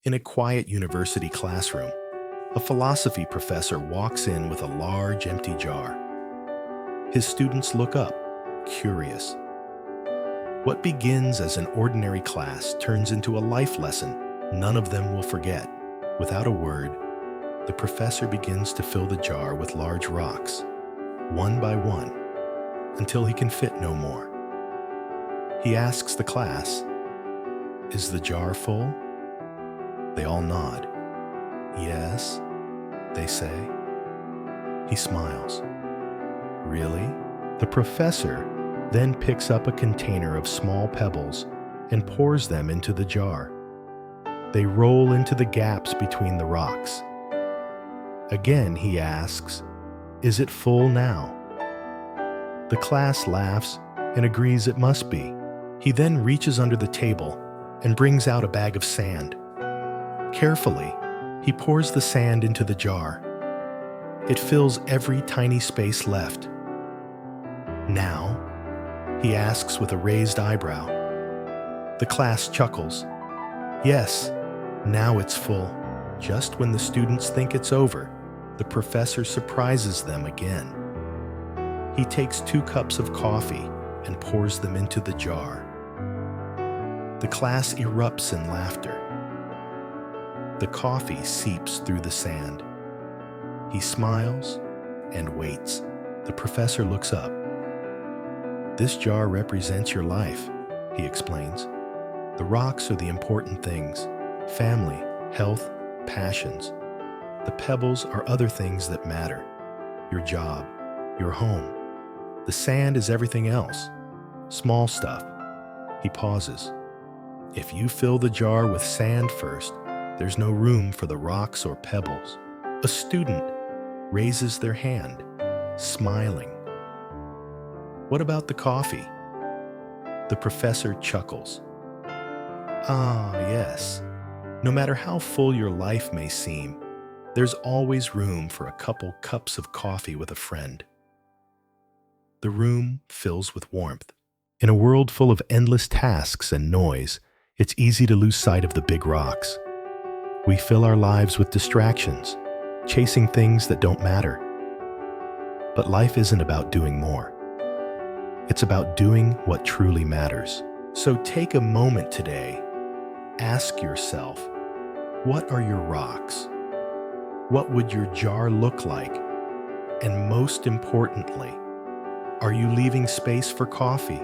In a quiet university classroom, a philosophy professor walks in with a large empty jar. His students look up, curious. What begins as an ordinary class turns into a life lesson none of them will forget. Without a word, the professor begins to fill the jar with large rocks, one by one, until he can fit no more. He asks the class, "Is the jar full?" They all nod. "Yes," they say. He smiles. "Really?" The professor then picks up a container of small pebbles and pours them into the jar. They roll into the gaps between the rocks. Again, he asks, "Is it full now?" The class laughs and agrees it must be. He then reaches under the table and brings out a bag of sand. Carefully, he pours the sand into the jar. It fills every tiny space left. "Now?" he asks with a raised eyebrow. The class chuckles. "Yes, now it's full." Just when the students think it's over, the professor surprises them again. He takes 2 cups of coffee and pours them into the jar. The class erupts in laughter. The coffee seeps through the sand. He smiles and waits. The professor looks up. "This jar represents your life," he explains. "The rocks are the important things: family, health, passions. The pebbles are other things that matter: your job, your home. The sand is everything else, small stuff." He pauses. "If you fill the jar with sand first, there's no room for the rocks or pebbles." A student raises their hand, smiling. "What about the coffee?" The professor chuckles. "Ah, yes. No matter how full your life may seem, there's always room for a couple cups of coffee with a friend." The room fills with warmth. In a world full of endless tasks and noise, it's easy to lose sight of the big rocks. We fill our lives with distractions, chasing things that don't matter. But life isn't about doing more. It's about doing what truly matters. So take a moment today. Ask yourself, what are your rocks? What would your jar look like? And most importantly, are you leaving space for coffee?